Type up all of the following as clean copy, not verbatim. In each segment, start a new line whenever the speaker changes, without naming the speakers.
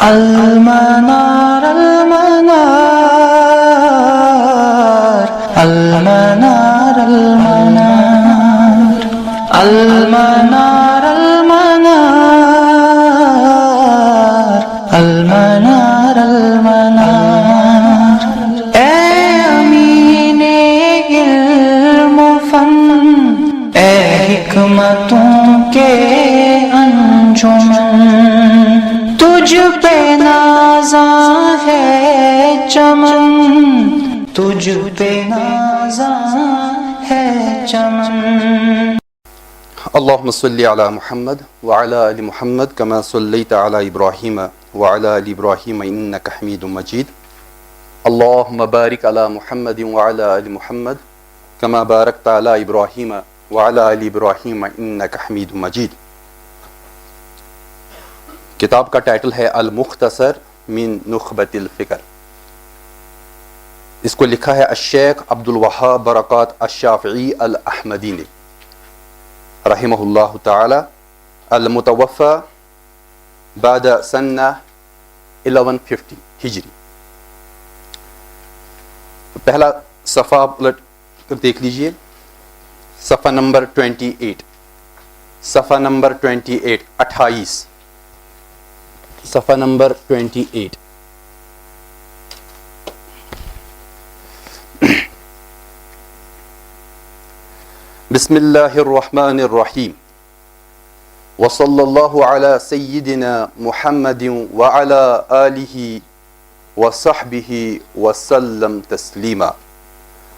المنار المنار المنار المنار المنار المنار المنار المنار اے امین علم و فن، اے حکمتوں کے انجمن، تجھ پہ نازاں ہے چمن، تجھ پہ نازاں ہے چمن۔
اللهم صل على محمد وعلى آل محمد كما صليت على إبراهيم وعلى آل إبراهيم إنك حميد مجيد. اللهم بارك على محمد وعلى آل محمد كما باركت على إبراهيم وعلى آل إبراهيم إنك حميد مجيد. کتاب کا ٹائٹل ہے المختصر من نخبۃ الفکر. اس کو لکھا ہے الشیخ عبد الوہاب برکات الشافعی الاحمدی نے رحمہ اللہ تعالی، المتوفى بعد سنہ 1150 ہجری. پہلا صفحہ الٹ کر دیکھ لیجئے، صفحہ نمبر 28، صفحہ نمبر 28، 28، صفحہ نمبر 28. بسم اللہ الرحمن الرحیم، وصلی اللہ علی سیدنا محمد وعلی آلہ وصحبہ وسلم تسلیما.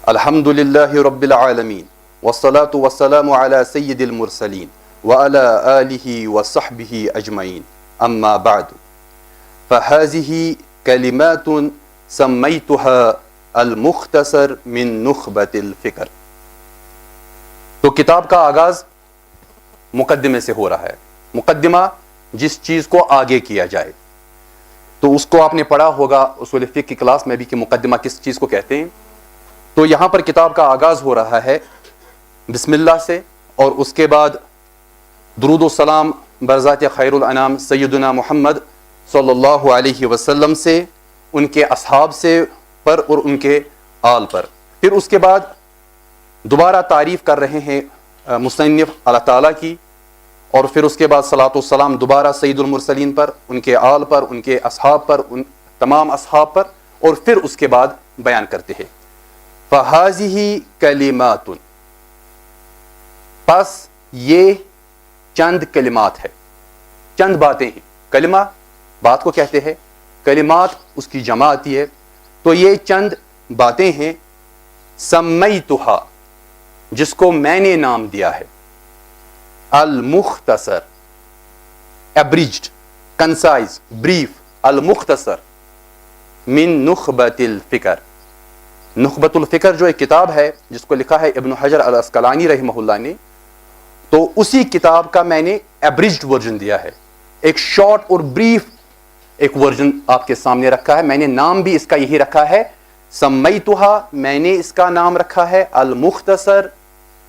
الحمد للہ رب العالمین، والصلاة والسلام علی سید المرسلین وعلی آلہ وصحبہ اجمعین. اما بعد فهذه کلمات سمیتها المختصر من نخبۃ الفکر. تو کتاب کا آغاز مقدمے سے ہو رہا ہے. مقدمہ جس چیز کو آگے کیا جائے، تو اس کو آپ نے پڑھا ہوگا اصول فقہ کی کلاس میں بھی کہ مقدمہ کس چیز کو کہتے ہیں. تو یہاں پر کتاب کا آغاز ہو رہا ہے بسم اللہ سے، اور اس کے بعد درود و سلام برذات خیر الانام سیدنا محمد صلی اللہ علیہ وسلم سے، ان کے اصحاب سے پر اور ان کے آل پر. پھر اس کے بعد دوبارہ تعریف کر رہے ہیں مصنف اللہ تعالیٰ کی، اور پھر اس کے بعد صلاۃ والسلام دوبارہ سید المرسلین پر، ان کے آل پر، ان کے اصحاب پر، ان تمام اصحاب پر، اور پھر اس کے بعد بیان کرتے ہیں فَهَذِهِ کلمات. پس یہ چند کلمات ہے، چند باتیں ہیں. کلمہ بات کو کہتے ہیں، کلمات اس کی جمع آتی ہے. تو یہ چند باتیں ہیں سمیتھا، جس کو میں نے نام دیا ہے المختصر، ایبریجڈ، کنسائز، بریف، المختصر من نخبۃ الفکر. نخبۃ الفکر جو ایک کتاب ہے جس کو لکھا ہے ابن حجر العسقلانی رحمہ اللہ نے، تو اسی کتاب کا میں نے ایبریجڈ ورژن دیا ہے، ایک شارٹ اور بریف ایک ورژن آپ کے سامنے رکھا ہے. میں نے نام بھی اس کا یہی رکھا ہے سمیتھا، میں نے اس کا نام رکھا ہے المختصر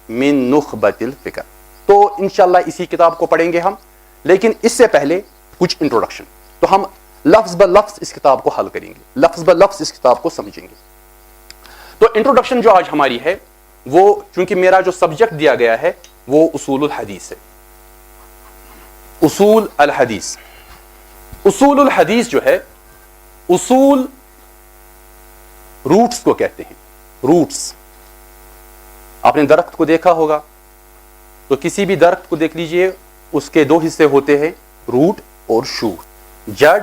من نخبۃ الفکر. تو انشاءاللہ اسی کتاب کو پڑھیں گے ہم، لیکن اس سے پہلے کچھ انٹروڈکشن. تو ہم لفظ بلفظ اس کتاب کو حل کریں گے، لفظ بلفظ اس کتاب کو سمجھیں گے. تو انٹروڈکشن جو آج ہماری ہے وہ، چونکہ میرا جو سبجیکٹ دیا گیا ہے وہ اصول الحدیث ہے. اصول الحدیث، اصول الحدیث جو ہے، اصول روٹس کو کہتے ہیں. روٹس، آپ نے درخت کو دیکھا ہوگا، تو کسی بھی درخت کو دیکھ لیجئے، اس کے دو حصے ہوتے ہیں، روٹ اور شوٹ، جڑ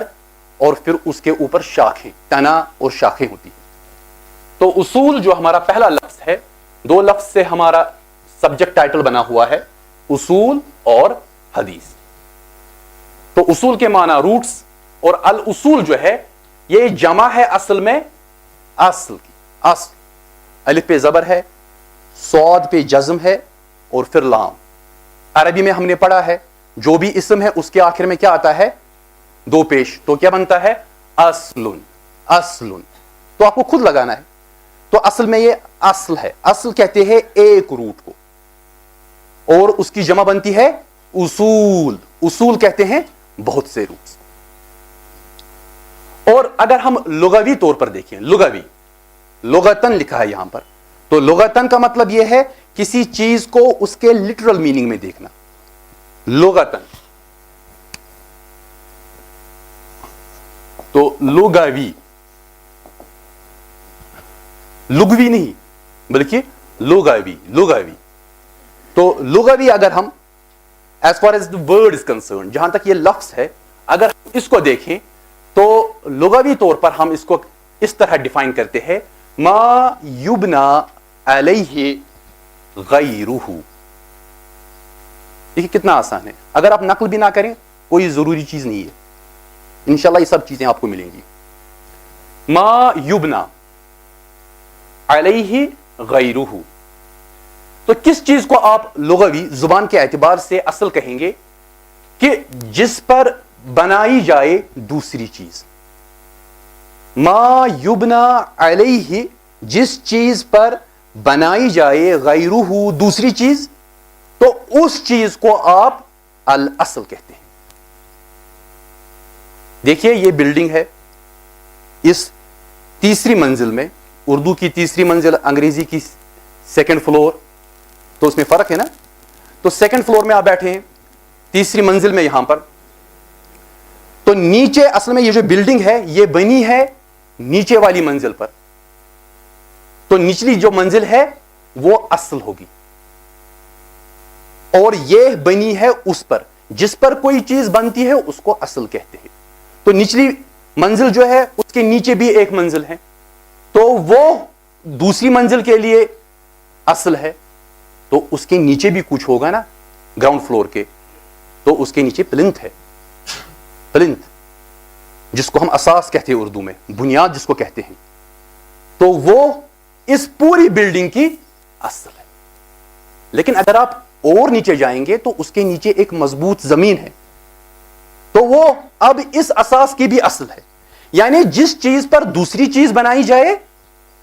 اور پھر اس کے اوپر شاخیں، تنا اور شاخیں ہوتی ہیں. تو اصول جو ہمارا پہلا لفظ ہے، دو لفظ سے ہمارا سبجیکٹ ٹائٹل بنا ہوا ہے، اصول اور حدیث. تو اصول کے معنی روٹس، اور الاصول جو ہے یہ جمع ہے اصل میں اصل کی. اصل الف پہ زبر ہے، صاد پہ جزم ہے، اور پھر لام. عربی میں ہم نے پڑھا ہے جو بھی اسم ہے اس کے آخر میں کیا آتا ہے؟ دو پیش. تو کیا بنتا ہے؟ اصل. اصل تو آپ کو خود لگانا ہے. تو اصل میں یہ اصل ہے. اصل کہتے ہیں ایک روٹ کو، اور اس کی جمع بنتی ہے اصول. اصول کہتے ہیں بہت سے روٹس. اور اگر ہم لغوی طور پر دیکھیں, لغتن لکھا ہے یہاں پر, تو لغتن کا مطلب یہ ہے کسی چیز کو اس کے لٹرل میننگ میں دیکھنا. لغتن تو لغوی نہیں بلکہ لغوی. تو لغوی اگر ہم as far as the word is concern, جہاں تک یہ لفظ ہے, اگر اس کو دیکھیں تو لغوی طور پر ہم اس کو اس طرح ڈیفائن کرتے ہیں, ما یبنا علیہ غیرہ. دیکھیے کتنا آسان ہے, اگر آپ نقل بھی نہ کریں کوئی ضروری چیز نہیں ہے, انشاءاللہ یہ سب چیزیں آپ کو ملیں گی. ما یبنا علیہ غیرہ, تو کس چیز کو آپ لغوی زبان کے اعتبار سے اصل کہیں گے کہ جس پر بنائی جائے دوسری چیز. ما یبنا علیہ, جس چیز پر بنائی جائے غیرہ دوسری چیز, تو اس چیز کو آپ الاصل کہتے ہیں. دیکھیے یہ بلڈنگ ہے, اس تیسری منزل میں, اردو کی تیسری منزل, انگریزی کی سیکنڈ فلور, تو اس میں فرق ہے نا. تو سیکنڈ فلور میں آپ بیٹھے ہیں, تیسری منزل میں یہاں پر, تو نیچے اصل میں یہ جو بلڈنگ ہے یہ بنی ہے نیچے والی منزل پر, تو نچلی جو منزل ہے وہ اصل ہوگی, اور یہ بنی ہے اس پر, جس پر کوئی چیز بنتی ہے اس کو اصل کہتے ہیں. تو نچلی منزل جو ہے اس کے نیچے بھی ایک منزل ہے, تو وہ دوسری منزل کے لیے اصل ہے, تو اس کے نیچے بھی کچھ ہوگا نا گراؤنڈ فلور کے, تو اس کے نیچے پلنتھ ہے, پلنتھ جس کو ہم اساس کہتے ہیں اردو میں, بنیاد جس کو کہتے ہیں, تو وہ اس پوری بلڈنگ کی اصل ہے. لیکن اگر آپ اور نیچے جائیں گے تو اس کے نیچے ایک مضبوط زمین ہے, تو وہ اب اس اساس کی بھی اصل ہے. یعنی جس چیز پر دوسری چیز بنائی جائے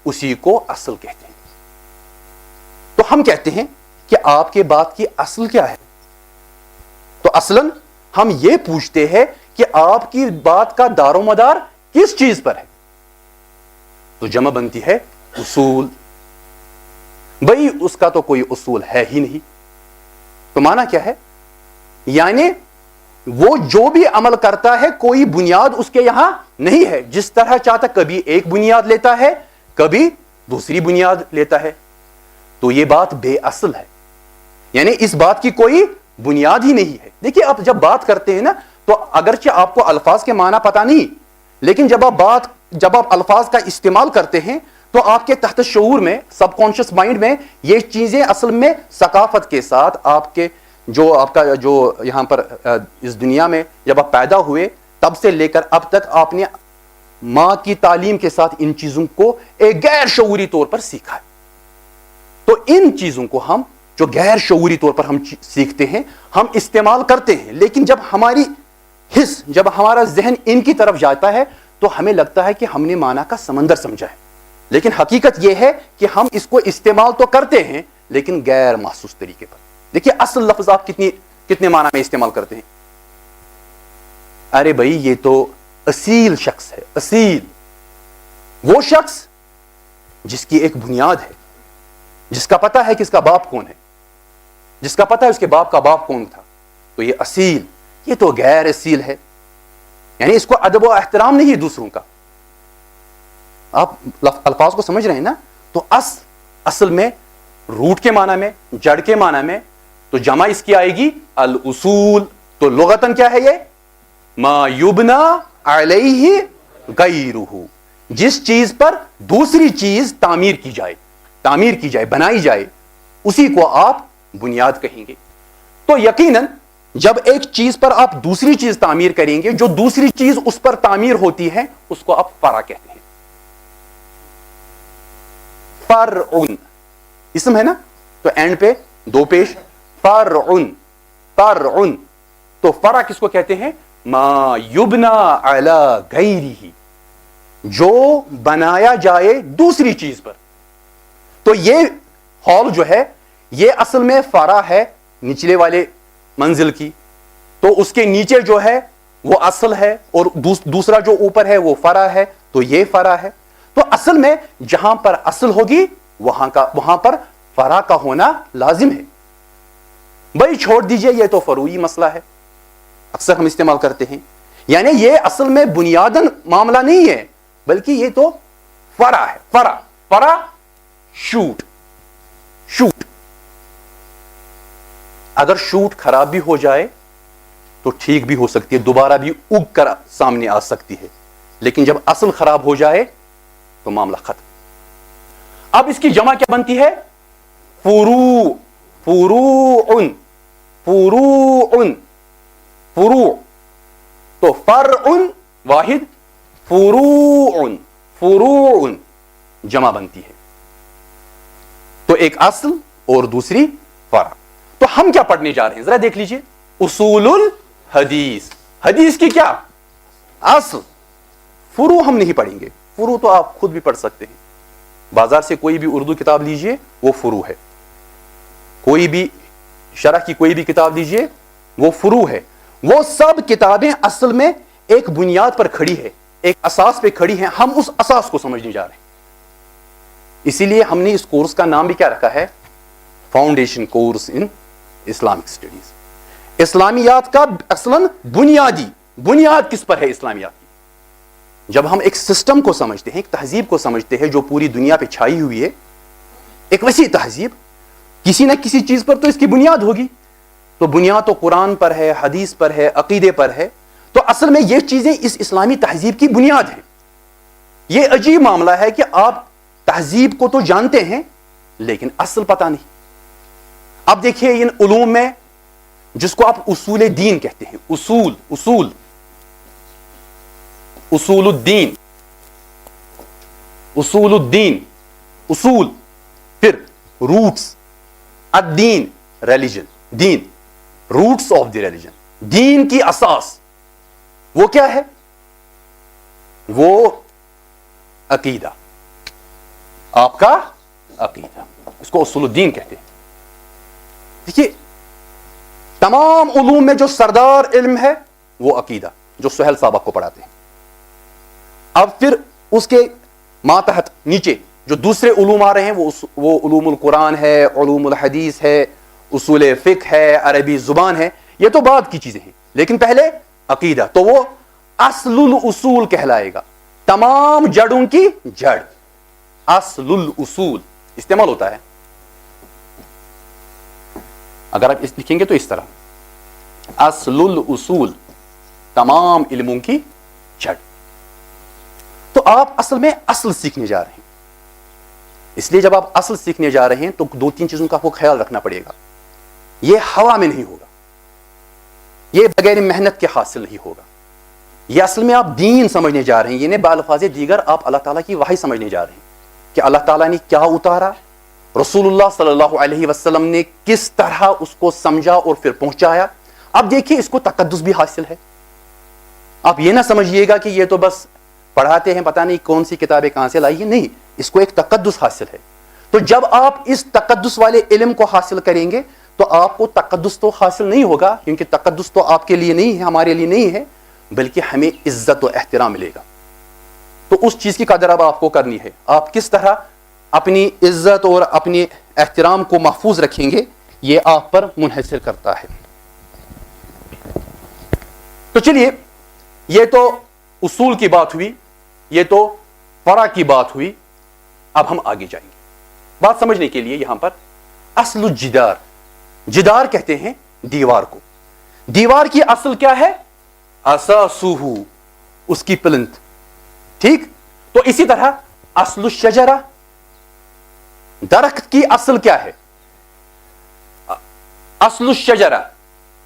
اسی کو اصل کہتے ہیں. تو ہم کہتے ہیں کہ آپ کے بات کی اصل کیا ہے, تو اصلاً ہم یہ پوچھتے ہیں کہ آپ کی بات کا دار و مدار کس چیز پر ہے, تو جمع بنتی ہے اصول. بھئی اس کا تو کوئی اصول ہے ہی نہیں, تو معنی کیا ہے, یعنی وہ جو بھی عمل کرتا ہے کوئی بنیاد اس کے یہاں نہیں ہے, جس طرح چاہتا کبھی ایک بنیاد لیتا ہے کبھی دوسری بنیاد لیتا ہے, تو یہ بات بے اصل ہے, یعنی اس بات کی کوئی بنیاد ہی نہیں ہے. دیکھیے آپ جب بات کرتے ہیں نا, تو اگرچہ آپ کو الفاظ کے معنی پتہ نہیں, لیکن جب آپ الفاظ کا استعمال کرتے ہیں تو آپ کے تحت شعور میں, سب کانشیس مائنڈ میں یہ چیزیں اصل میں ثقافت کے ساتھ آپ کا جو یہاں پر اس دنیا میں جب آپ پیدا ہوئے تب سے لے کر اب تک آپ نے ماں کی تعلیم کے ساتھ ان چیزوں کو ایک غیر شعوری طور پر سیکھا ہے. تو ان چیزوں کو ہم جو غیر شعوری طور پر ہم سیکھتے ہیں ہم استعمال کرتے ہیں, لیکن جب ہماری حس, جب ہمارا ذہن ان کی طرف جاتا ہے تو ہمیں لگتا ہے کہ ہم نے معنی کا سمندر سمجھا ہے, لیکن حقیقت یہ ہے کہ ہم اس کو استعمال تو کرتے ہیں لیکن غیر محسوس طریقے پر. دیکھیے اصل لفظ آپ کتنے معنی میں استعمال کرتے ہیں. ارے بھائی یہ تو اصیل شخص ہے, اصیل وہ شخص جس کی ایک بنیاد ہے, جس کا پتہ ہے کہ اس کا باپ کون ہے, جس کا پتہ ہے اس کے باپ کا باپ کون تھا, تو یہ اصیل. یہ تو غیر اصیل ہے, یعنی اس کو ادب و احترام نہیں ہے دوسروں کا. آپ الفاظ کو سمجھ رہے ہیں نا. تو اصل میں روٹ کے معنی میں, جڑ کے معنی میں, تو جمع اس کی آئے گی الاصول. تو لغتاً کیا ہے یہ, ما یبنا علیہ غیرہ, جس چیز پر دوسری چیز تعمیر کی جائے, بنائی جائے, اسی کو آپ بنیاد کہیں گے. تو یقیناً جب ایک چیز پر آپ دوسری چیز تعمیر کریں گے, جو دوسری چیز اس پر تعمیر ہوتی ہے اس کو آپ فرع کہتے ہیں. فرعن اسم ہے نا, تو اینڈ پہ دو پیش, فرعن. تو فرع کس کو کہتے ہیں, ما یبنا علی غیرہ, جو بنایا جائے دوسری چیز پر. تو یہ ہال جو ہے یہ اصل میں فرع ہے نچلے والے منزل کی, تو اس کے نیچے جو ہے وہ اصل ہے اور دوسرا جو اوپر ہے وہ فرع ہے, تو یہ فرع ہے. تو اصل میں جہاں پر اصل ہوگی وہاں پر فرع کا ہونا لازم ہے. بھائی چھوڑ دیجئے یہ تو فروعی مسئلہ ہے, اکثر ہم استعمال کرتے ہیں. یعنی یہ اصل میں بنیادن معاملہ نہیں ہے, بلکہ یہ تو فرع ہے. فرع شوٹ. اگر شوٹ خراب بھی ہو جائے تو ٹھیک بھی ہو سکتی ہے, دوبارہ بھی اگ کر سامنے آ سکتی ہے, لیکن جب اصل خراب ہو جائے تو معاملہ ختم. اب اس کی جمع کیا بنتی ہے؟ فروع. تو فرع واحد, فروع جمع بنتی ہے. تو ایک اصل اور دوسری فرع. تو ہم کیا پڑھنے جا رہے ہیں ذرا دیکھ لیجئے. اصول الحدیث, حدیث کی کیا اصل. فروع ہم نہیں پڑھیں گے, فروع تو آپ خود بھی پڑھ سکتے ہیں. بازار سے کوئی بھی اردو کتاب لیجئے وہ فروع ہے, کوئی بھی شرح کی کوئی بھی کتاب لیجئے وہ فروع ہے. وہ سب کتابیں اصل میں ایک بنیاد پر کھڑی ہے, ایک اساس پہ کھڑی ہیں. ہم اس اساس کو سمجھنے جا رہے ہیں. اسی لیے ہم نے اس کورس کا نام بھی کیا رکھا ہے؟ Foundation course in Islamic studies. اسلامیات کا اصلاً بنیاد کس پر ہے اسلامیات کی؟ جب ہم ایک سسٹم کو سمجھتے ہیں, ایک تہذیب کو سمجھتے ہیں جو پوری دنیا پہ چھائی ہوئی ہے, ایک وسیع تہذیب, کسی نہ کسی چیز پر تو اس کی بنیاد ہوگی. تو بنیاد تو قرآن پر ہے, حدیث پر ہے, عقیدے پر ہے. تو اصل میں یہ چیزیں اس اسلامی تہذیب کی بنیاد ہیں. یہ عجیب معاملہ ہے کہ آپ تہذیب کو تو جانتے ہیں لیکن اصل پتہ نہیں. اب دیکھیے ان علوم میں جس کو آپ اصول دین کہتے ہیں, اصول الدین, اصول, پھر روٹس, الدین ریلیجن, دین, روٹس آف دی ریلیجن, دین کی اساس وہ کیا ہے؟ وہ عقیدہ, آپ کا عقیدہ, اس کو اصول الدین کہتے ہیں. دیکھیے تمام علوم میں جو سردار علم ہے وہ عقیدہ, جو سہیل صاحب آپ کو پڑھاتے ہیں. اب پھر اس کے ماتحت نیچے جو دوسرے علوم آ رہے ہیں وہ علوم القرآن ہے, علوم الحدیث ہے, اصول فقہ ہے, عربی زبان ہے. یہ تو بعد کی چیزیں ہیں, لیکن پہلے عقیدہ. تو وہ اصل الاصول کہلائے گا, تمام جڑوں کی جڑ. اصل الاصول استعمال ہوتا ہے. اگر آپ اس لکھیں گے تو اس طرح, اصل الاصول, تمام علموں کی جڑ. تو آپ اصل میں اصل سیکھنے جا رہے ہیں. اس لیے جب آپ اصل سیکھنے جا رہے ہیں تو 2-3 چیزوں کا آپ کو خیال رکھنا پڑے گا. یہ ہوا میں نہیں ہوگا, یہ بغیر محنت کے حاصل نہیں ہوگا. یہ اصل میں آپ دین سمجھنے جا رہے ہیں. یہ بالفاظ دیگر آپ اللہ تعالیٰ کی وحی سمجھنے جا رہے ہیں کہ اللہ تعالیٰ نے کیا اتارا, رسول اللہ صلی اللہ علیہ وسلم نے کس طرح اس کو سمجھا اور پھر پہنچایا. اب دیکھیے اس کو تقدس بھی حاصل ہے. آپ یہ نہ سمجھیے گا کہ یہ تو بس پڑھاتے ہیں, پتہ نہیں کون سی کتابیں کہاں سے لائی ہیں. نہیں, اس کو ایک تقدس حاصل ہے. تو جب آپ اس تقدس والے علم کو حاصل کریں گے تو آپ کو تقدس تو حاصل نہیں ہوگا, کیونکہ تقدس تو آپ کے لیے نہیں ہے, ہمارے لیے نہیں ہے, بلکہ ہمیں عزت و احترام ملے گا. تو اس چیز کی قدر اب آپ کو کرنی ہے. آپ کس طرح اپنی عزت اور اپنے احترام کو محفوظ رکھیں گے یہ آپ پر منحصر کرتا ہے. تو چلیے, یہ تو اصول کی بات ہوئی, یہ تو فرع کی بات ہوئی. اب ہم آگے جائیں گے بات سمجھنے کے لیے. یہاں پر اصل الجدار, جدار کہتے ہیں دیوار کو. دیوار کی اصل کیا ہے؟ اساسہ, اس کی پلنتھ. ٹھیک, تو اسی طرح اصل الشجرہ, درخت کی اصل کیا ہے؟ اصل الشجرہ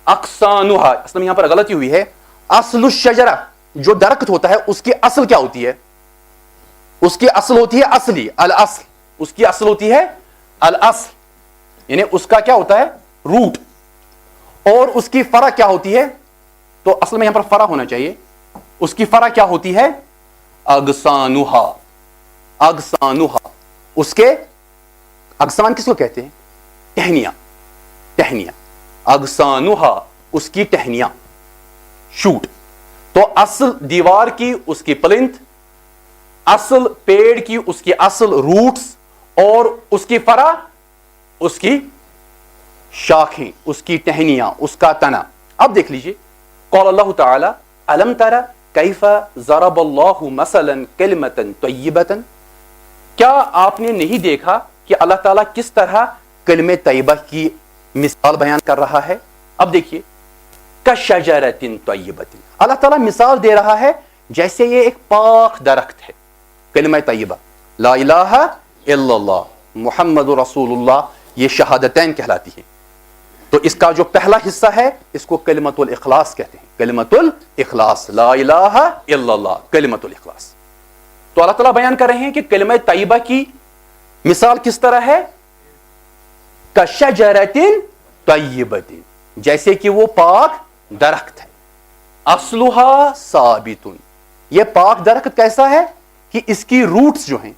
اقسانها, اصل میں یہاں پر غلطی ہوئی ہے. اصل الشجرہ, جو درخت ہوتا ہے اس کی اصل کیا ہوتی ہے؟ اس کی اصل ہوتی ہے اصلی, الاصل. اس کی اصل ہوتی ہے الاصل, یعنی اس کا کیا ہوتا ہے؟ روٹ. اور اس کی فرع کیا ہوتی ہے؟ تو اصل میں یہاں پر فرع ہونا چاہیے. اس کی فرع کیا ہوتی ہے؟ اغصانها, اغصانها. اس کے اغصان کس کو کہتے ہیں؟ ٹہنیاں, ٹہنیاں. اغصانها, اس کی ٹہنیاں, شوٹ. تو اصل دیوار کی اس کی پلنتھ، اصل پیڑ کی اس کی اصل روٹس، اور اس کی فرع اس کی شاخیں، اس کی ٹہنیاں، اس کا تنا. اب دیکھ لیجئے قول اللہ تعالی الم تر کیف ضرب اللہ مثلا کلمۃ طیبۃ، کیا آپ نے نہیں دیکھا کہ اللہ تعالیٰ کس طرح کلمہ طیبہ کی مثال بیان کر رہا ہے. اب دیکھیے کشجرۃ طیبۃ، اللہ تعالیٰ مثال دے رہا ہے جیسے یہ ایک پاک درخت ہے. کلمہ طیبہ لا الہ الا اللہ محمد رسول اللہ، یہ شہادتین کہلاتی ہیں. تو اس کا جو پہلا حصہ ہے اس کو کلمۃ الاخلاص کہتے ہیں. کلمۃ الاخلاص، لا الہ الا اللہ، کلمۃ الاخلاص. تو اللہ تعالیٰ بیان کر رہے ہیں کہ کلمہ طیبہ کی مثال کس طرح ہے؟ کشجرۃ طیبۃ، جیسے کہ وہ پاک درخت ہے. اصلھا ثابت، یہ پاک درخت کیسا ہے کہ اس کی روٹس جو ہیں،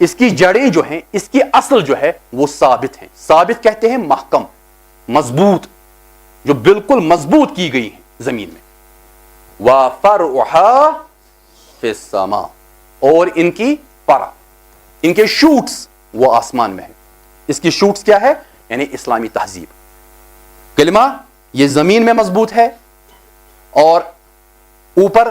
اس کی جڑیں جو ہیں، اس کی اصل جو ہے وہ ثابت ہیں. ثابت کہتے ہیں محکم، مضبوط، جو بالکل مضبوط کی گئی ہیں زمین میں. وَفَرْعُهَا فِي السَّمَاءِ، اور ان کی فرع، ان کے شوٹس وہ آسمان میں ہے. اس کی شوٹس کیا ہے؟ یعنی اسلامی تہذیب. کلمہ یہ زمین میں مضبوط ہے، اور اوپر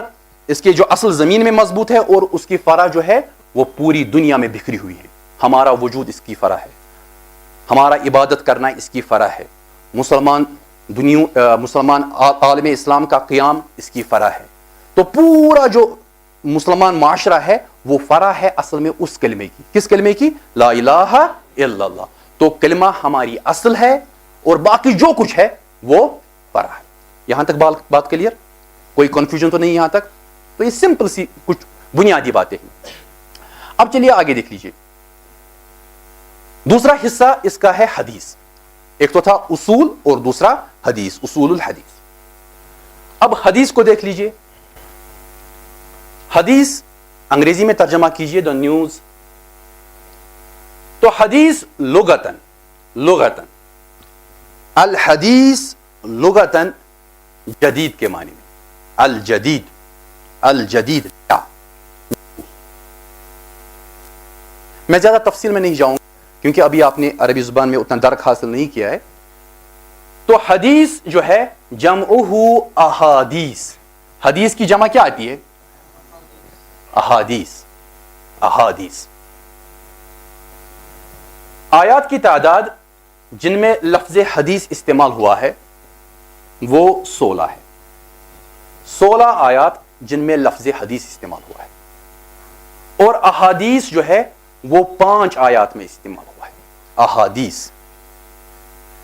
اس کے جو اصل زمین میں مضبوط ہے، اور اس کی فرع جو ہے وہ پوری دنیا میں بکھری ہوئی ہے. ہمارا وجود اس کی فرع ہے، ہمارا عبادت کرنا اس کی فرع ہے، مسلمان عالم اسلام کا قیام اس کی فرع ہے. تو پورا جو مسلمان معاشرہ ہے وہ فرع ہے اصل میں اس کلمے کی. کس کلمے کی؟ لا الہ الا اللہ. تو کلمہ ہماری اصل ہے اور باقی جو کچھ ہے وہ فرع ہے. یہاں تک بات کلیئر؟ کوئی کنفیوژن تو نہیں یہاں تک؟ تو یہ سمپل سی کچھ بنیادی باتیں ہیں. اب چلیے آگے دیکھ لیجئے. دوسرا حصہ اس کا ہے حدیث. ایک تو تھا اصول اور دوسرا حدیث، اصول الحدیث. اب حدیث کو دیکھ لیجئے. حدیث انگریزی میں ترجمہ کیجئے دا نیوز. تو حدیث لغتاً الحدیث لغتاً جدید کے معنی میں. الجدید کیا؟ میں زیادہ تفصیل میں نہیں جاؤں گا کیونکہ ابھی آپ نے عربی زبان میں اتنا درک حاصل نہیں کیا ہے. تو حدیث جو ہے جمعہ احادیث. حدیث کی جمع کیا آتی ہے؟ احادیث. آیات کی تعداد جن میں لفظ حدیث استعمال ہوا ہے وہ 16 ہے. 16 آیات جن میں لفظ حدیث استعمال ہوا ہے، اور احادیث جو ہے وہ 5 آیات میں استعمال ہوا ہے. احادیث.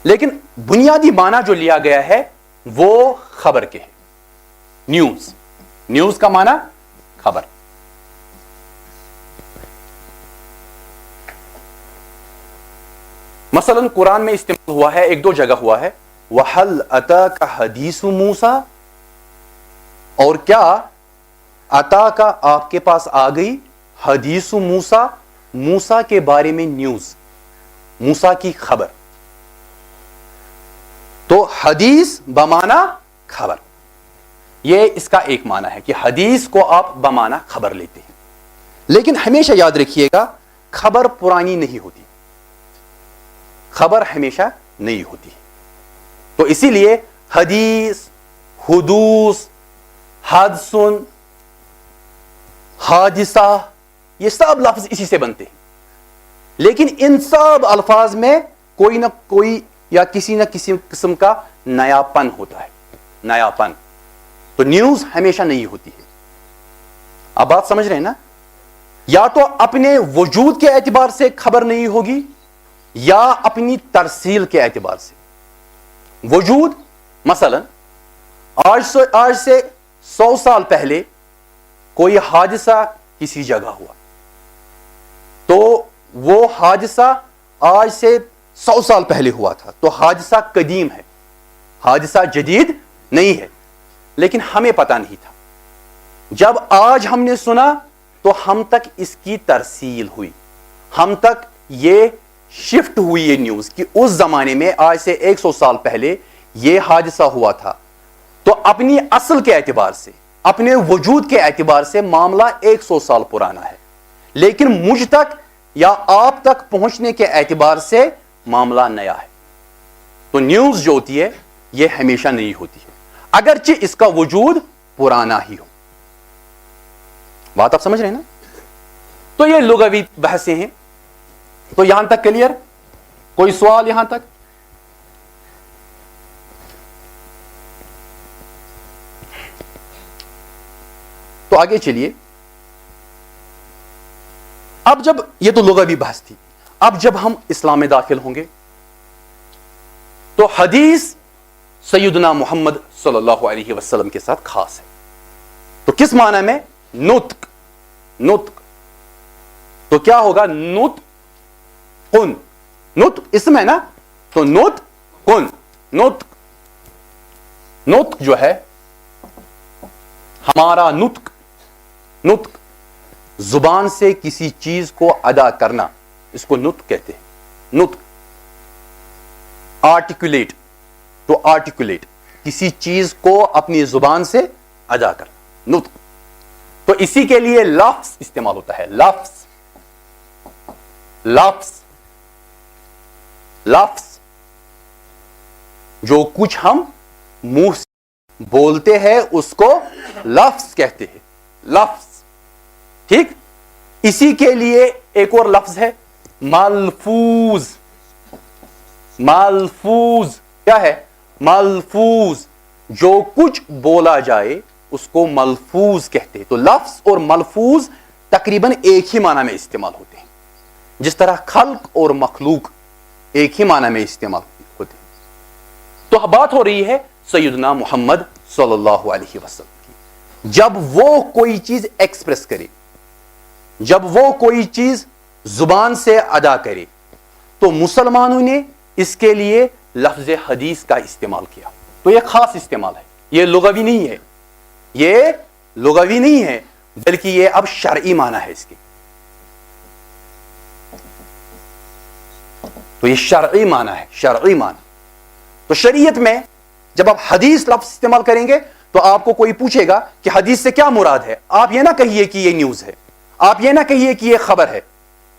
لیکن بنیادی معنی جو لیا گیا ہے وہ خبر کے ہے. نیوز کا معنی خبر. مثلا قرآن میں استعمال ہوا ہے، ایک دو جگہ ہوا ہے وَهَلْ أَتَاكَ حَدِيثُ مُوسَىٰ، اور کیا عطا کا آپ کے پاس آ گئی حدیث موسیٰ، موسیٰ کے بارے میں نیوز، موسیٰ کی خبر. تو حدیث بمعنی خبر، یہ اس کا ایک معنی ہے کہ حدیث کو آپ بمعنی خبر لیتے ہیں. لیکن ہمیشہ یاد رکھیے گا خبر پرانی نہیں ہوتی، خبر ہمیشہ نئی ہوتی ہے. تو اسی لیے حدیث، حدوث، حادثن، حادثہ، یہ سب لفظ اسی سے بنتے ہیں. لیکن ان سب الفاظ میں کوئی نہ کوئی یا کسی نہ کسی قسم کا نیا پن ہوتا ہے. نیا پن. تو نیوز ہمیشہ نہیں ہوتی ہے. آپ بات سمجھ رہے ہیں نا؟ یا تو اپنے وجود کے اعتبار سے خبر نہیں ہوگی یا اپنی ترسیل کے اعتبار سے. وجود مثلا آج سے 100 سال پہلے کوئی حادثہ کسی جگہ ہوا تو وہ حادثہ آج سے 100 سال پہلے ہوا تھا، تو حادثہ قدیم ہے، حادثہ جدید نہیں ہے. لیکن ہمیں پتہ نہیں تھا. جب آج ہم نے سنا تو ہم تک اس کی ترسیل ہوئی، ہم تک یہ شفٹ ہوئی یہ نیوز کہ اس زمانے میں آج سے 100 سال پہلے یہ حادثہ ہوا تھا. تو اپنی اصل کے اعتبار سے، اپنے وجود کے اعتبار سے معاملہ 100 سال پرانا ہے، لیکن مجھ تک یا آپ تک پہنچنے کے اعتبار سے معاملہ نیا ہے۔ تو نیوز جو ہوتی ہے یہ ہمیشہ نئی ہوتی ہے، اگرچہ اس کا وجود پرانا ہی ہو۔ بات آپ سمجھ رہے ہیں نا؟ تو یہ لغوی بحثیں ہیں۔ تو یہاں تک کلیئر؟ کوئی سوال یہاں تک؟ تو آگے چلیے۔ اب جب یہ تو لغوی بحث تھی، اب جب ہم اسلام میں داخل ہوں گے تو حدیث سیدنا محمد صلی اللہ علیہ وسلم کے ساتھ خاص ہے۔ تو کس معنی میں؟ نطق، نطق۔ تو کیا ہوگا؟ نطقن، نطق اسم ہے نا، تو نطقن، نطق، نطق جو ہے ہمارا نطق، نطق زبان سے کسی چیز کو ادا کرنا، اس کو نطق کہتے ہیں۔ نطق آرٹیکولیٹ، ٹو آرٹیکولیٹ، کسی چیز کو اپنی زبان سے ادا کرنا، نطق۔ تو اسی کے لیے لفظ استعمال ہوتا ہے، لفظ، لفظ، لفظ، جو کچھ ہم منہ سے بولتے ہیں اس کو لفظ کہتے ہیں، لفظ، ٹھیک۔ اسی کے لیے ایک اور لفظ ہے ملفوظ، ملفوظ کیا ہے؟ ملفوظ، جو کچھ بولا جائے اس کو ملفوظ کہتے ہیں۔ تو لفظ اور ملفوظ تقریباً ایک ہی معنی میں استعمال ہوتے ہیں، جس طرح خلق اور مخلوق ایک ہی معنی میں استعمال ہوتے ہیں۔ تو بات ہو رہی ہے سیدنا محمد صلی اللہ علیہ وسلم کی۔ جب وہ کوئی چیز ایکسپریس کرے، جب وہ کوئی چیز زبان سے ادا کرے، تو مسلمانوں نے اس کے لیے لفظ حدیث کا استعمال کیا۔ تو یہ خاص استعمال ہے، یہ لغوی نہیں ہے، یہ لغوی نہیں ہے، بلکہ یہ اب شرعی معنی ہے اس کی۔ تو یہ شرعی معنی ہے، شرعی معنی۔ تو شریعت میں جب آپ حدیث لفظ استعمال کریں گے تو آپ کو کوئی پوچھے گا کہ حدیث سے کیا مراد ہے، آپ یہ نہ کہیے کہ یہ نیوز ہے، آپ یہ نہ کہیے کہ یہ خبر ہے،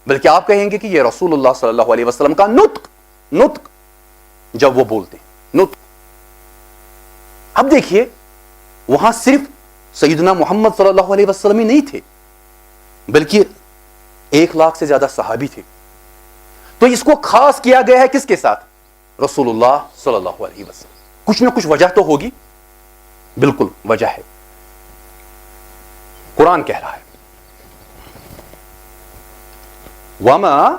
بلکہ آپ کہیں گے کہ یہ رسول اللہ صلی اللہ علیہ وسلم کا نطق، نطق، جب وہ بولتے ہیں، نطق۔ اب دیکھیے وہاں صرف سیدنا محمد صلی اللہ علیہ وسلم ہی نہیں تھے، بلکہ 1,00,000 سے زیادہ صحابی تھے۔ تو اس کو خاص کیا گیا ہے کس کے ساتھ؟ رسول اللہ صلی اللہ علیہ وسلم۔ کچھ نہ کچھ وجہ تو ہوگی، بالکل وجہ ہے، قرآن کہہ رہا ہے وَمَا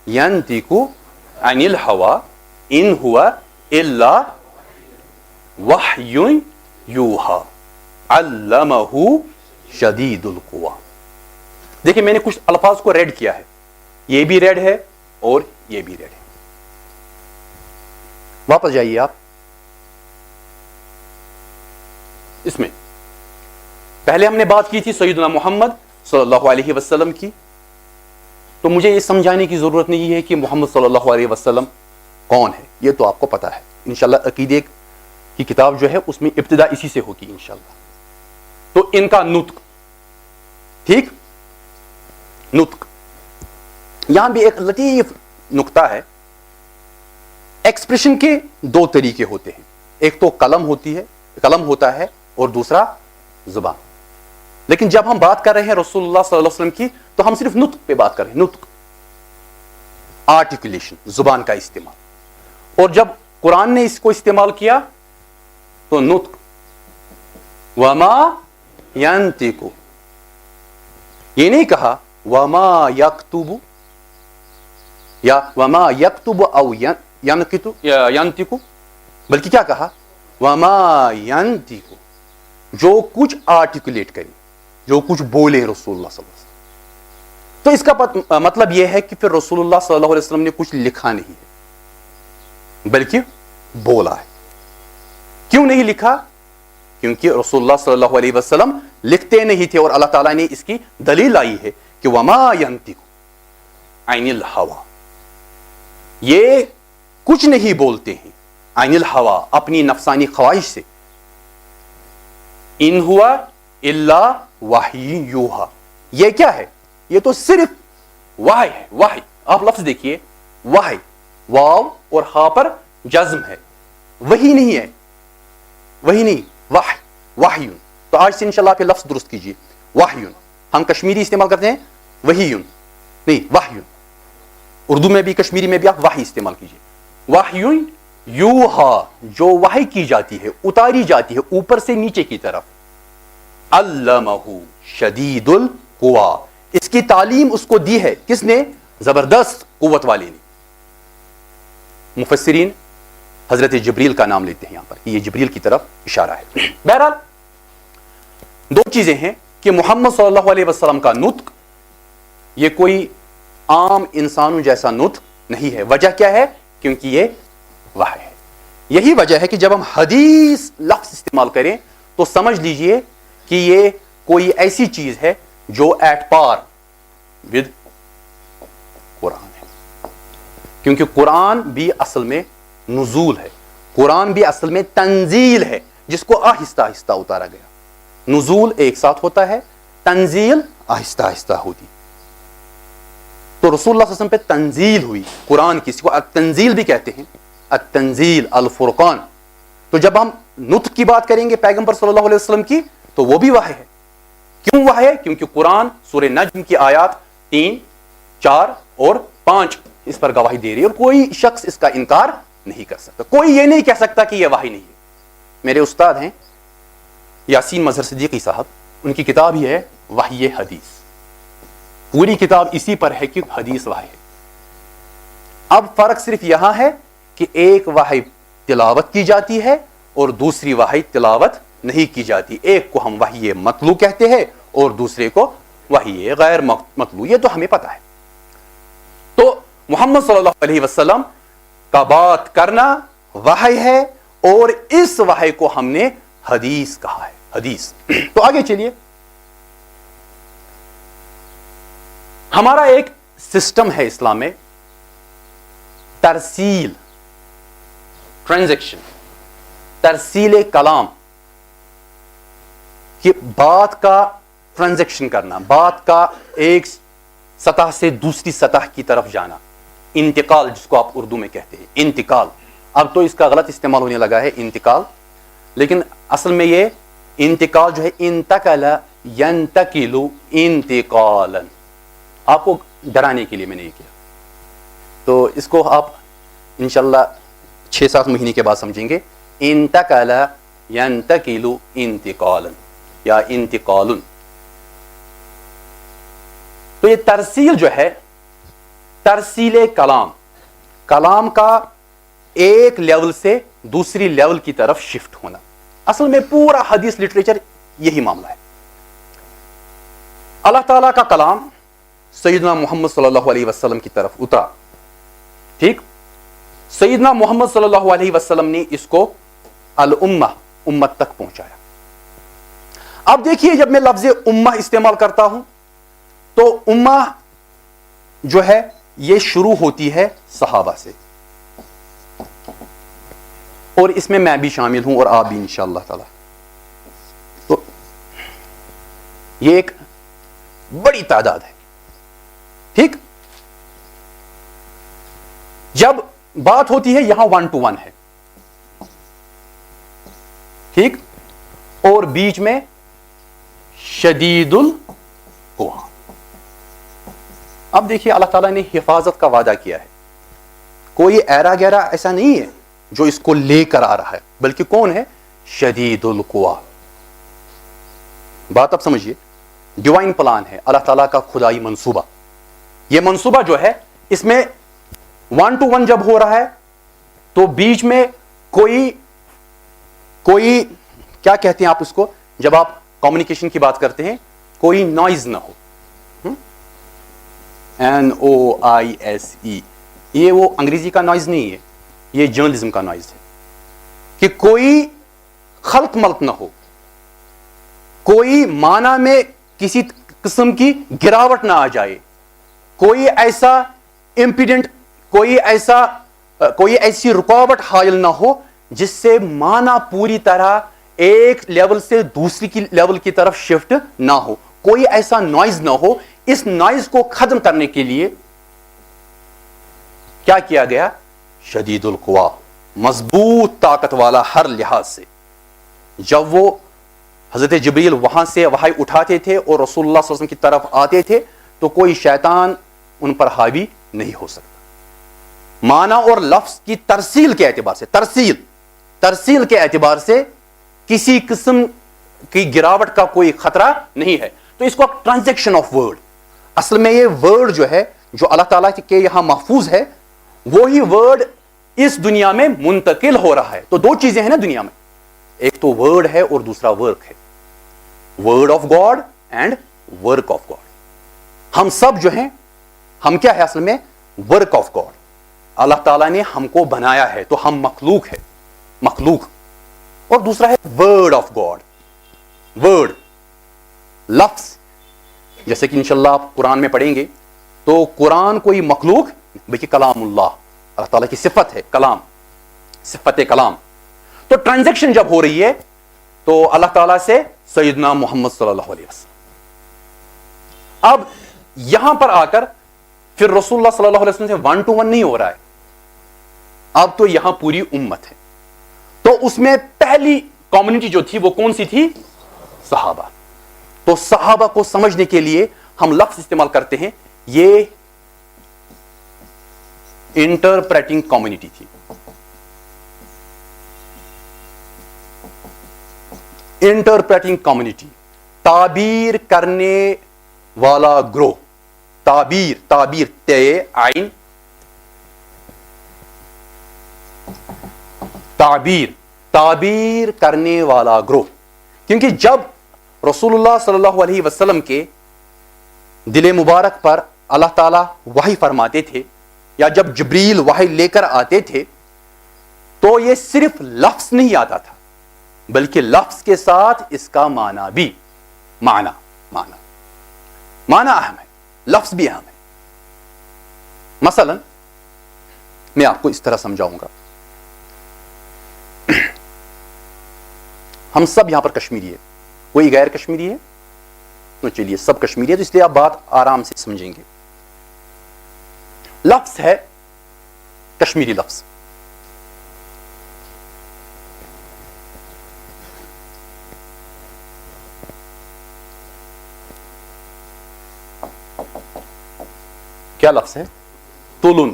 يَنْتِقُ عَنِ الْهَوَىٰ إِنْ هُوَ إِلَّا وَحْيٌ يُوحَىٰ عَلَّمَهُ شَدِيدُ الْقُوَىٰ۔ دیکھیں میں نے کچھ الفاظ کو ریڈ کیا ہے، یہ بھی ریڈ ہے اور یہ بھی ریڈ ہے۔ واپس جائیے آپ، اس میں پہلے ہم نے بات کی تھی سیدنا محمد صلی اللہ علیہ وسلم کی۔ تو مجھے یہ سمجھانے کی ضرورت نہیں ہے کہ محمد صلی اللہ علیہ وسلم کون ہے، یہ تو آپ کو پتا ہے۔ انشاءاللہ عقیدے کی کتاب جو ہے اس میں ابتدا اسی سے ہوگی انشاءاللہ۔ تو ان کا نطق، ٹھیک، نطق۔ یہاں بھی ایک لطیف نقطہ ہے، ایکسپریشن کے 2 طریقے ہوتے ہیں، ایک تو قلم ہوتی ہے، قلم ہوتا ہے، اور دوسرا زبان۔ لیکن جب ہم بات کر رہے ہیں رسول اللہ صلی اللہ علیہ وسلم کی تو ہم صرف نطق پہ بات کر رہے ہیں، نطق، آرٹیکولیشن، زبان کا استعمال۔ اور جب قرآن نے اس کو استعمال کیا تو نطق، وما ينطق، یہ نہیں کہا وما یکتب یا وما یکتب او ینطق، بلکہ کیا کہا؟ وما ينطق، جو کچھ آرٹیکولیٹ کرے، جو کچھ بولے رسول اللہ صلی اللہ علیہ وسلم۔ تو اس کا مطلب یہ ہے کہ پھر رسول اللہ صلی اللہ علیہ وسلم نے کچھ لکھا نہیں ہے بلکہ بولا ہے۔ کیوں نہیں لکھا؟ کیونکہ رسول اللہ صلی اللہ علیہ وسلم لکھتے نہیں تھے، اور اللہ تعالیٰ نے اس کی دلیل آئی ہے کہ وما ينطق عن الہویٰ، یہ کچھ نہیں بولتے ہیں عن الہویٰ، اپنی نفسانی خواہش سے، ان ہوا الا وحی یوحا. یہ کیا ہے؟ یہ تو صرف وحی ہے. وحی، آپ لفظ دیکھیے، وحی، واو اور ہا پر جزم ہے، وہی نہیں ہے، وہی نہیں، وحی، وحی. تو آج سے انشاءاللہ آپ یہ لفظ درست کیجیے، وحی. ہم کشمیری استعمال کرتے ہیں وحی نہیں، وحی. اردو میں بھی کشمیری میں بھی آپ وحی استعمال کیجیے. وحی یوحا، جو وحی کی جاتی ہے، اتاری جاتی ہے اوپر سے نیچے کی طرف. علمہ شدید القوا، اس کی تعلیم اس کو دی ہے کس نے؟ زبردست قوت والے نے. مفسرین حضرت جبریل کا نام لیتے ہیں یہاں پر، یہ جبریل کی طرف اشارہ ہے. بہرحال دو چیزیں ہیں کہ محمد صلی اللہ علیہ وسلم کا نطق یہ کوئی عام انسانوں جیسا نطق نہیں ہے. وجہ کیا ہے؟ کیونکہ یہ وحی ہے. یہی وجہ ہے کہ جب ہم حدیث لفظ استعمال کریں تو سمجھ لیجئے کہ یہ کوئی ایسی چیز ہے جو ایٹ پار ود قرآن ہے. کیونکہ قرآن بھی اصل میں نزول ہے، قرآن بھی اصل میں تنزیل ہے جس کو آہستہ آہستہ اتارا گیا. نزول ایک ساتھ ہوتا ہے، تنزیل آہستہ آہستہ ہوتی. تو رسول اللہ صلی اللہ علیہ وسلم پہ تنزیل ہوئی قرآن کی، اس کو التنزیل بھی کہتے ہیں، التنزیل، الفرقان. تو جب ہم نطق کی بات کریں گے پیغمبر صلی اللہ علیہ وسلم کی تو وہ بھی وحی ہے. کیوں وحی ہے؟ کیونکہ قرآن سورہ نجم کی آیات 3، 4 اور 5 اس پر گواہی دے رہی ہے، اور کوئی شخص اس کا انکار نہیں کر سکتا. کوئی یہ نہیں کہہ سکتا کہ یہ وحی نہیں ہے. میرے استاد ہیں یاسین مظہر صدیقی صاحب، ان کی کتاب ہی ہے وحی حدیث. پوری کتاب اسی پر ہے کہ حدیث وحی ہے. اب فرق صرف یہاں ہے کہ ایک وحی تلاوت کی جاتی ہے اور دوسری وحی تلاوت نہیں کی جاتی. ایک کو ہم وحی متلو کہتے ہیں اور دوسرے کو وحی غیر متلو. یہ تو ہمیں پتہ ہے. تو محمد صلی اللہ علیہ وسلم کا بات کرنا وحی ہے، اور اس وحی کو ہم نے حدیث کہا ہے. حدیث. تو آگے چلیے. ہمارا ایک سسٹم ہے اسلام میں، ترسیل، ٹرانزیکشن، ترسیل کلام، کہ بات کا ٹرانزیکشن کرنا، بات کا ایک سطح سے دوسری سطح کی طرف جانا، انتقال جس کو آپ اردو میں کہتے ہیں، انتقال. اب تو اس کا غلط استعمال ہونے لگا ہے انتقال، لیکن اصل میں یہ انتقال جو ہے انتقل ینتقل انتقالا. آپ کو ڈرانے کے لیے میں نے یہ کیا. تو اس کو آپ انشاءاللہ 6-7 مہینے کے بعد سمجھیں گے. انتقل ینتقل انتقالا یا انتقال. تو یہ ترسیل جو ہے، ترسیل کلام، کلام کا ایک لیول سے دوسری لیول کی طرف شفٹ ہونا. اصل میں پورا حدیث لٹریچر یہی معاملہ ہے. اللہ تعالیٰ کا کلام سیدنا محمد صلی اللہ علیہ وسلم کی طرف اترا، ٹھیک. سیدنا محمد صلی اللہ علیہ وسلم نے اس کو الامہ، امت تک پہنچایا. اب دیکھیے جب میں لفظ امہ استعمال کرتا ہوں تو امہ جو ہے یہ شروع ہوتی ہے صحابہ سے، اور اس میں بھی شامل ہوں اور آپ بھی انشاءاللہ تعالی. تو یہ ایک بڑی تعداد ہے، ٹھیک. جب بات ہوتی ہے یہاں 1 to 1 ہے، ٹھیک، اور بیچ میں شدید القوا. اب دیکھیے اللہ تعالیٰ نے حفاظت کا وعدہ کیا ہے. کوئی ایرا گیرا ایسا نہیں ہے جو اس کو لے کر آ رہا ہے، بلکہ کون ہے؟ شدید القوا. بات اب سمجھیے، ڈیوائن پلان ہے اللہ تعالیٰ کا خدائی منصوبہ. یہ منصوبہ جو ہے اس میں 1 to 1 جب ہو رہا ہے تو بیچ میں کوئی کیا کہتے ہیں آپ اس کو، جب آپ کمیونیکیشن کی بات کرتے ہیں، کوئی نوائز نہ ہو. NOISE، یہ وہ انگریزی کا نوائز نہیں ہے، یہ جرنلزم کا نوائز ہے. کہ کوئی خلط ملط نہ ہو، کوئی معنی میں کسی قسم کی گراوٹ نہ آ جائے، کوئی ایسا امپیڈنٹ، کوئی ایسی رکاوٹ حائل نہ ہو جس سے معنی پوری طرح ایک لیول سے دوسری کی لیول کی طرف شفٹ نہ ہو, کوئی ایسا نوائز نہ ہو. اس نوائز کو ختم کرنے کے لیے کیا کیا گیا؟ شدید القوا, مضبوط طاقت والا ہر لحاظ سے. جب وہ حضرت جبریل وہاں سے وحی اٹھاتے تھے اور رسول اللہ صلی اللہ علیہ وسلم کی طرف آتے تھے تو کوئی شیطان ان پر حاوی نہیں ہو سکتا. معنی اور لفظ کی ترسیل کے اعتبار سے, ترسیل کے اعتبار سے کسی قسم کی گراوٹ کا کوئی خطرہ نہیں ہے. تو اس کو ٹرانزیکشن آف ورڈ, اصل میں یہ ورڈ جو ہے جو اللہ تعالیٰ کے یہاں محفوظ ہے وہی ورڈ اس دنیا میں منتقل ہو رہا ہے. تو دو چیزیں ہیں نا دنیا میں, ایک تو ورڈ ہے اور دوسرا ورک ہے. Word of God and work of God. ہم سب جو ہیں, ہم کیا ہے اصل میں؟ Work of God. اللہ تعالیٰ نے ہم کو بنایا ہے تو ہم مخلوق ہے, مخلوق. اور دوسرا ہے ورڈ آف گاڈ. ورڈ لفظ, جیسے کہ انشاءاللہ آپ قرآن میں پڑھیں گے تو قرآن کوئی مخلوق بلکہ کلام اللہ, اللہ تعالیٰ کی صفت ہے کلام, صفت کلام. تو ٹرانزیکشن جب ہو رہی ہے تو اللہ تعالیٰ سے سیدنا محمد صلی اللہ علیہ وسلم. اب یہاں پر آ کر پھر رسول اللہ صلی اللہ علیہ وسلم سے 1 to 1 نہیں ہو رہا ہے, اب تو یہاں پوری امت ہے. تو اس میں پہلی کمیونٹی جو تھی وہ کون سی تھی؟ صحابہ. تو صحابہ کو سمجھنے کے لیے ہم لفظ استعمال کرتے ہیں, یہ انٹرپریٹنگ کمیونٹی تھی. انٹرپریٹنگ کمیونٹی, تعبیر کرنے والا گروہ. تعبیر, تعبیر تے عین, تعبیر, تعبیر کرنے والا گروہ. کیونکہ جب رسول اللہ صلی اللہ علیہ وسلم کے دل مبارک پر اللہ تعالیٰ وحی فرماتے تھے یا جب جبریل وحی لے کر آتے تھے تو یہ صرف لفظ نہیں آتا تھا بلکہ لفظ کے ساتھ اس کا معنی بھی, معنی اہم ہے, لفظ بھی اہم ہے. مثلا میں آپ کو اس طرح سمجھاؤں گا. ہم سب یہاں پر کشمیری ہے, کوئی غیر کشمیری ہے؟ تو چلیے سب کشمیری ہے, تو اس لیے آپ بات آرام سے سمجھیں گے. لفظ ہے کشمیری لفظ, کیا لفظ ہے؟ تولن.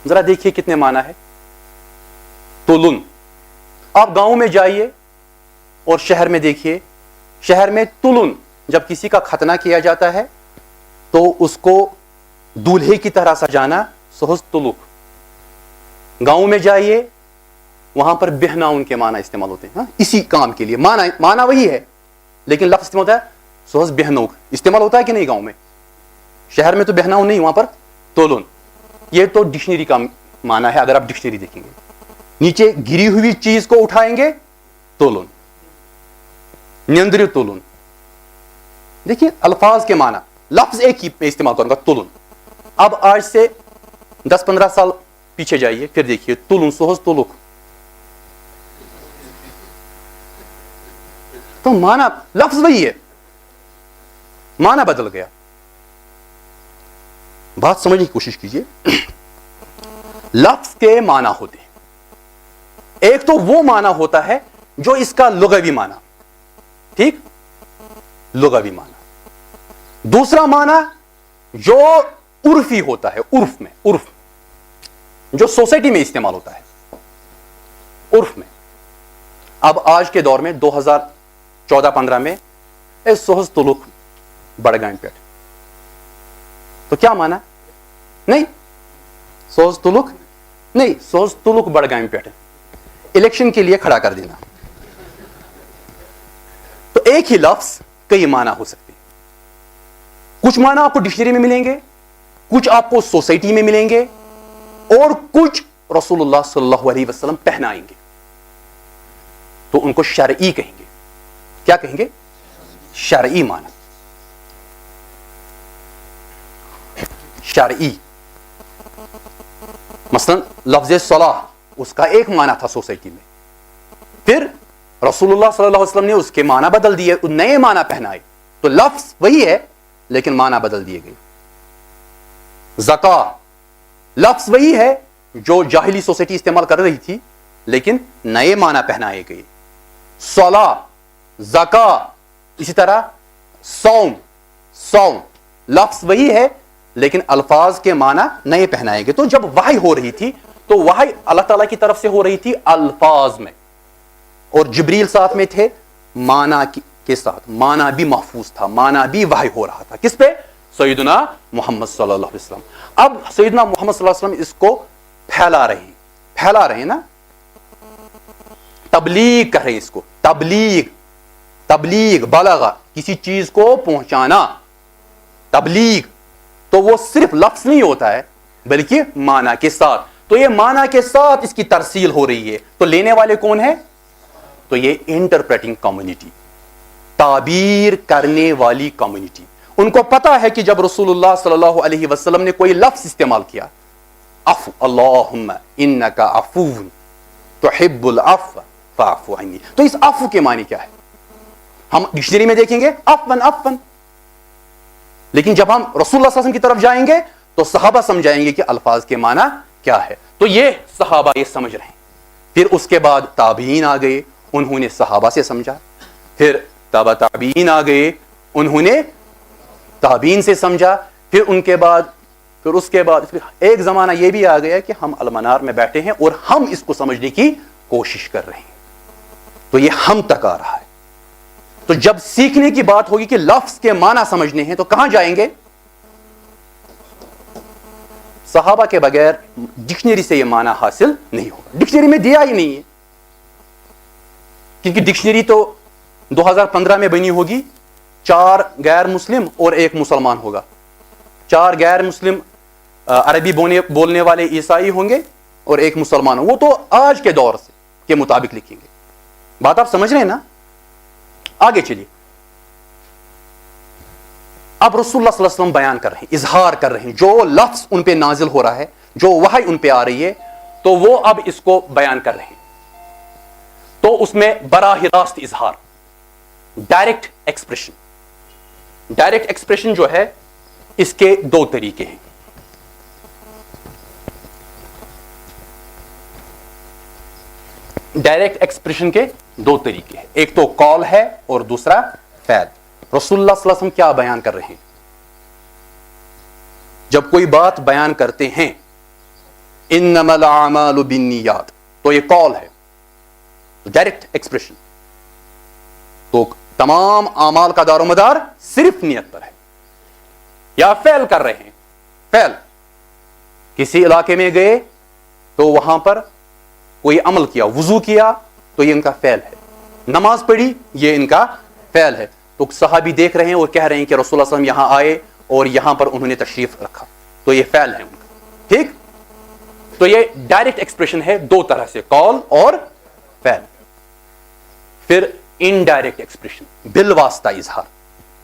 ذرا دیکھیے کتنے معنی ہے تولن. آپ گاؤں میں جائیے اور شہر میں دیکھیے, شہر میں تولن جب کسی کا ختنہ کیا جاتا ہے تو اس کو دولہے کی طرح سجانا سہز تلک. گاؤں میں جائیے وہاں پر بہنا ان کے معنی استعمال ہوتے ہیں, اسی کام کے لیے معنی وہی ہے لیکن لفظ استعمال ہوتا ہے سہز بہنوک. استعمال ہوتا ہے کہ نہیں گاؤں میں؟ شہر میں تو بہناؤں نہیں, وہاں پر تولن. یہ تو ڈکشنری کا معنی ہے. اگر آپ ڈکشنری دیکھیں گے نیچے گری ہوئی چیز کو اٹھائیں گے تولن, نیندر تولن. دیکھیے الفاظ کے معنی, لفظ ایک ہی میں استعمال کروں گا تولن. اب آج سے 10-15 سال پیچھے جائیے پھر دیکھیے تولن سہز تولک. تو معنی لفظ وہی ہے, معنی بدل گیا. بات سمجھنے کی کوشش کیجیے. لفظ کے معنی ہوتے ہیں, ایک تو وہ معنی ہوتا ہے جو اس کا لغوی معنی, ٹھیک, لغوی معنی. دوسرا معنی جو عرفی ہوتا ہے, عرف میں, عرف جو سوسائٹی میں استعمال ہوتا ہے, عرف میں. اب آج کے دور میں 2014-15 میں سہز تلک بڑگائیں پیٹ, تو کیا مانا؟ نہیں سوز تلک نہیں, سوز تلک بڑگائیں پیٹ, الیکشن کے لیے کھڑا کر دینا. تو ایک ہی لفظ کئی معنی ہو سکتے ہیں. کچھ معنی آپ کو ڈکشنری میں ملیں گے, کچھ آپ کو سوسائٹی میں ملیں گے, اور کچھ رسول اللہ صلی اللہ علیہ وسلم پہنائیں گے تو ان کو شرعی کہیں گے. کیا کہیں گے؟ شرعی معنی. شرعی. مثلا لفظ صلاح اس کا ایک معنی تھا سوسائٹی میں, پھر رسول اللہ صلی اللہ علیہ وسلم نے اس کے معنی بدل دیے, نئے معنی پہنائے. تو لفظ وہی ہے لیکن معنی بدل دیے گئے. زکا لفظ وہی ہے جو جاہلی سوسائٹی استعمال کر رہی تھی لیکن نئے معنی پہنائے گئے. صلاۃ, زکا, اسی طرح صوم لفظ وہی ہے لیکن الفاظ کے معنی نئے پہنائے گئے. تو جب وحی ہو رہی تھی تو وحی اللہ تعالیٰ کی طرف سے ہو رہی تھی الفاظ میں, اور جبریل ساتھ میں تھے معنی کے ساتھ. معنی بھی محفوظ تھا, معنی بھی وحی ہو رہا تھا. کس پہ؟ سیدنا محمد صلی اللہ علیہ وسلم. اب سیدنا محمد صلی اللہ علیہ وسلم اس کو پھیلا رہے ہیں نا, تبلیغ کر رہے ہیں اس کو. تبلیغ بلغ, کسی چیز کو پہنچانا. تبلیغ تو وہ صرف لفظ نہیں ہوتا ہے بلکہ معنی کے ساتھ. تو یہ معنی کے ساتھ اس کی ترسیل ہو رہی ہے. تو لینے والے کون ہیں؟ تو یہ انٹرپریٹنگ کمیونٹی, تعبیر کرنے والی کمیونٹی. ان کو پتا ہے کہ جب رسول اللہ صلی اللہ علیہ وسلم نے کوئی لفظ استعمال کیا, عفو, اللہم انکا عفو تحب العفو فاعف عنی, تو اس عفو کے معنی کیا ہے؟ ہم ڈکشنری میں دیکھیں گے عفون, لیکن جب ہم رسول اللہ صلی اللہ علیہ وسلم کی طرف جائیں گے تو صحابہ سمجھائیں گے کہ الفاظ کے معنی کیا ہے. تو یہ صحابہ یہ سمجھ رہے ہیں. پھر اس کے بعد تابعین آ گئے, انہوں نے صحابہ سے سمجھا. پھر تابع تابعین آ گئے, انہوں نے تابعین سے سمجھا. پھر اس کے بعد ایک زمانہ یہ بھی آ گیا کہ ہم المنار میں بیٹھے ہیں اور ہم اس کو سمجھنے کی کوشش کر رہے ہیں. تو یہ ہم تک آ رہا ہے. تو جب سیکھنے کی بات ہوگی کہ لفظ کے معنی سمجھنے ہیں تو کہاں جائیں گے؟ صحابہ کے بغیر ڈکشنری سے یہ معنی حاصل نہیں ہوگا. ڈکشنری میں دیا ہی نہیں ہے, کیونکہ ڈکشنری تو 2015 میں بنی ہوگی. 4 غیر مسلم اور 1 مسلمان ہوگا. 4 غیر مسلم عربی بولنے والے عیسائی ہوں گے اور 1 مسلمان. وہ تو آج کے دور سے کے مطابق لکھیں گے. بات آپ سمجھ رہے ہیں نا؟ آگے چلیے. اب رسول اللہ صلی اللہ علیہ وسلم بیان کر رہے ہیں, اظہار کر رہے ہیں. جو لفظ ان پہ نازل ہو رہا ہے, جو وحی ان پہ آ رہی ہے, تو وہ اب اس کو بیان کر رہے ہیں. تو اس میں براہ راست اظہار, ڈائریکٹ ایکسپریشن. ڈائریکٹ ایکسپریشن جو ہے اس کے 2 طریقے ہیں. ڈائریکٹ ایکسپریشن کے 2 طریقے ہیں. ایک تو کال ہے اور دوسرا فعل. رسول اللہ صلی اللہ علیہ وسلم کیا بیان کر رہے ہیں؟ جب کوئی بات بیان کرتے ہیں انما الاعمال بالنیات, تو یہ کال ہے, ڈائریکٹ ایکسپریشن. تو تمام اعمال کا دار و مدار صرف نیت پر ہے. یا فعل کر رہے ہیں, فعل, کسی علاقے میں گئے تو وہاں پر کوئی عمل کیا, وضو کیا, تو یہ ان کا فعل ہے. نماز پڑھی, یہ ان کا فعل ہے. تو صحابی دیکھ رہے ہیں اور کہہ رہے ہیں کہ رسول اللہ صلی اللہ علیہ وسلم یہاں آئے اور یہاں پر انہوں نے تشریف رکھا, تو یہ فعل ہے ان کا. ٹھیک, تو یہ ڈائریکٹ ایکسپریشن ہے 2 طرح سے, کال اور فعل. پھر انڈائریکٹ ایکسپریشن, بالواسطہ اظہار.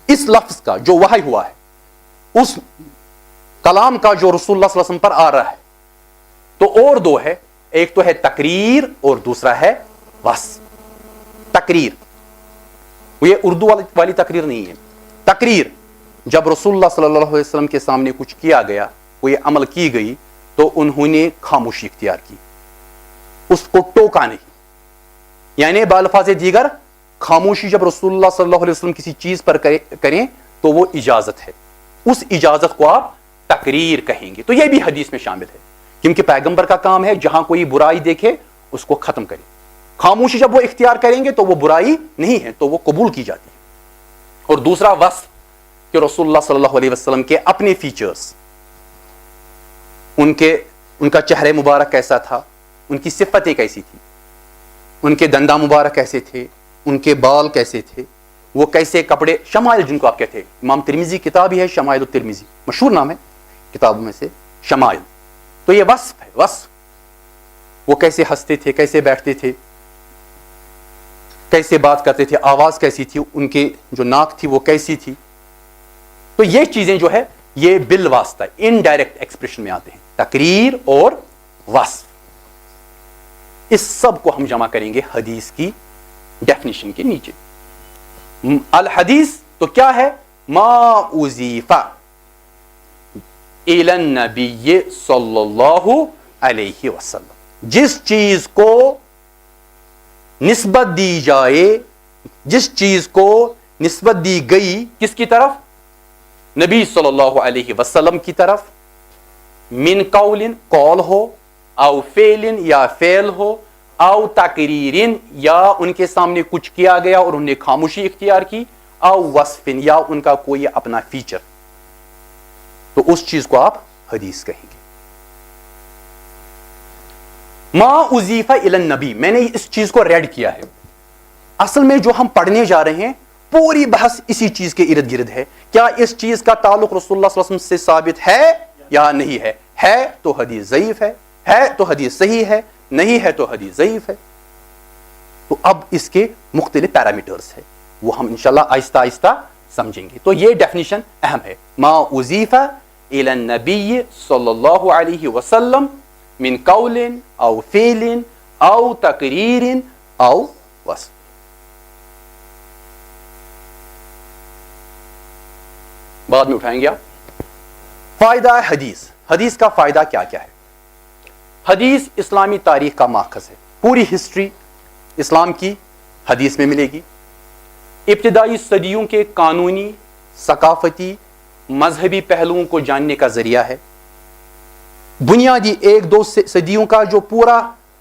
اس لفظ کا جو وحی ہوا ہے, اس کلام کا جو رسول اللہ صلی اللہ علیہ وسلم پر آ رہا ہے, تو اور 2 ہے. ایک تو ہے تقریر اور دوسرا ہے وصف. تقریر, یہ اردو والی تقریر نہیں ہے. تقریر, جب رسول اللہ صلی اللہ علیہ وسلم کے سامنے کچھ کیا گیا, کوئی عمل کی گئی, تو انہوں نے خاموشی اختیار کی, اس کو ٹوکا نہیں. یعنی بالفاظ دیگر, خاموشی جب رسول اللہ صلی اللہ علیہ وسلم کسی چیز پر کریں تو وہ اجازت ہے. اس اجازت کو آپ تقریر کہیں گے. تو یہ بھی حدیث میں شامل ہے, کیونکہ پیغمبر کا کام ہے جہاں کوئی برائی دیکھے اس کو ختم کرے. خاموشی جب وہ اختیار کریں گے تو وہ برائی نہیں ہے, تو وہ قبول کی جاتی ہے. اور دوسرا وصف, کہ رسول اللہ صلی اللہ علیہ وسلم کے اپنے فیچرز, ان کا چہرہ مبارک کیسا تھا, ان کی صفتیں کیسی تھی, ان کے دنداں مبارک کیسے تھے, ان کے بال کیسے تھے, وہ کیسے کپڑے, شمائل جن کو آپ کہتے ہیں. امام ترمذی کتاب ہی ہے شمائل الترمذی, مشہور نام ہے کتابوں میں سے شمائل. تو یہ وصف ہے, وصف. وہ کیسے ہنستے تھے, کیسے بیٹھتے تھے, کیسے بات کرتے تھے, آواز کیسی تھی, ان کے جو ناک تھی وہ کیسی تھی. تو یہ چیزیں جو ہے یہ بالواسطہ انڈائریکٹ ایکسپریشن میں آتے ہیں, تقریر اور وصف. اس سب کو ہم جمع کریں گے حدیث کی ڈیفینیشن کے نیچے. الحدیث تو کیا ہے؟ ما اضیف الی النبی صلی اللہ علیہ وسلم، جس چیز کو نسبت دی جائے، جس چیز کو نسبت دی گئی کس کی طرف؟ نبی صلی اللہ علیہ وسلم کی طرف. من قول، قول ہو، او فعل یا فعل ہو، او تقریر یا ان کے سامنے کچھ کیا گیا اور انہوں نے خاموشی اختیار کی، او وصف یا ان کا کوئی اپنا فیچر، تو اس چیز کو آپ حدیث کہیں گے. ما اضیف الی النبی، میں نے اس چیز کو ریڈ کیا ہے. اصل میں جو ہم پڑھنے جا رہے ہیں پوری بحث اسی چیز کے ارد گرد ہے. کیا اس چیز کا تعلق رسول اللہ صلی اللہ علیہ وسلم سے ثابت ہے یا نہیں ہے؟ ہے تو حدیث ضعیف ہے تو حدیث صحیح ہے، نہیں ہے تو حدیث ضعیف ہے. تو اب اس کے مختلف پیرامیٹرز ہیں، وہ ہم انشاءاللہ آہستہ آہستہ سمجھیں گے. تو یہ ڈیفینیشن اہم ہے. ما اضیف الی النبی صلی اللہ علیہ وسلم من قول او فعل او تقریر او وصف. بعد میں اٹھائیں گے آپ. فائدہ حدیث. حدیث کا فائدہ کیا کیا ہے؟ حدیث اسلامی تاریخ کا ماخذ ہے. پوری ہسٹری اسلام کی حدیث میں ملے گی. ابتدائی صدیوں کے قانونی، ثقافتی، مذہبی پہلوؤں کو جاننے کا ذریعہ ہے. بنیادی 1-2 صدیوں کا جو پورا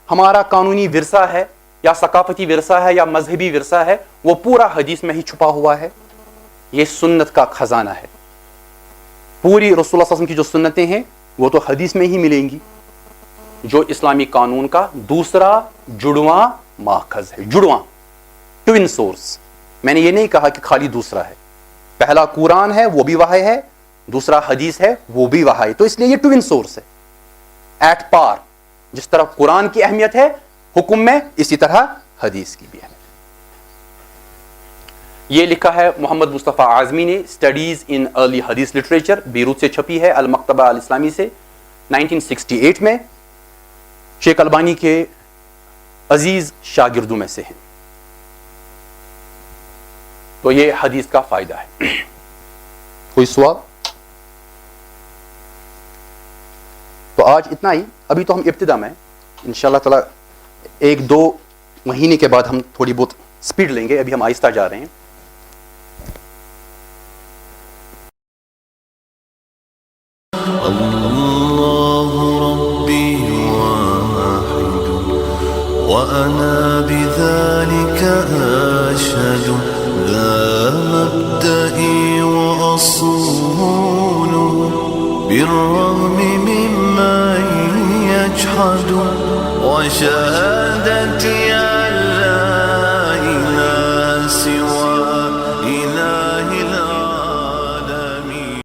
ہمارا قانونی ورثہ ہے یا ثقافتی ورثہ ہے یا مذہبی ورثہ ہے، وہ پورا حدیث میں ہی چھپا ہوا ہے. یہ سنت کا خزانہ ہے. پوری رسول اللہ صلی اللہ علیہ وسلم کی جو سنتیں ہیں وہ تو حدیث میں ہی ملیں گی، جو اسلامی قانون کا دوسرا جڑواں ماخذ ہے. جڑواں، ٹوین سورس. میں نے یہ نہیں کہا کہ خالی دوسرا ہے. پہلا قرآن ہے، وہ بھی وحی ہے، دوسرا حدیث ہے، وہ بھی وحی. تو اس لیے یہ ٹوین سورس ہے. ایٹ پار، جس طرح قرآن کی اہمیت ہے حکم میں، اسی طرح حدیث کی بھی اہمیت. یہ لکھا ہے محمد مصطفیٰ اعظمی نے، اسٹڈیز ان ارلی حدیث لٹریچر، بیروت سے چھپی ہے، المکتبہ الاسلامی سے 1968 میں. شیخ البانی کے عزیز شاگردوں میں سے ہیں. تو یہ حدیث کا فائدہ ہے. کوئی سوال؟ تو آج اتنا ہی. ابھی تو ہم ابتدا میں، انشاءاللہ تعالی 1-2 مہینے کے بعد ہم تھوڑی بہت سپیڈ لیں گے. ابھی ہم آہستہ جا رہے ہیں.
اللہ ربی واحد وأنا بذلك أشهد لا مبدئي وأصول بالرغم ممن يجحد وشهادتي